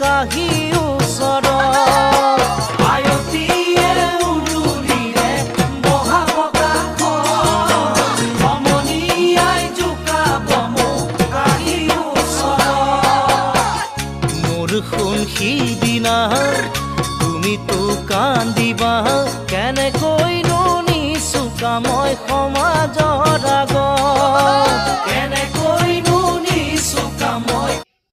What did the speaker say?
কাহি ওচৰত আয়তীয়ে উৰুলিৰে বহাব কাষত সমনীয়াই জোকাব মোক কাহি ওচৰত মোৰ সোণ সিদিনা তুমিতো কান্দিবা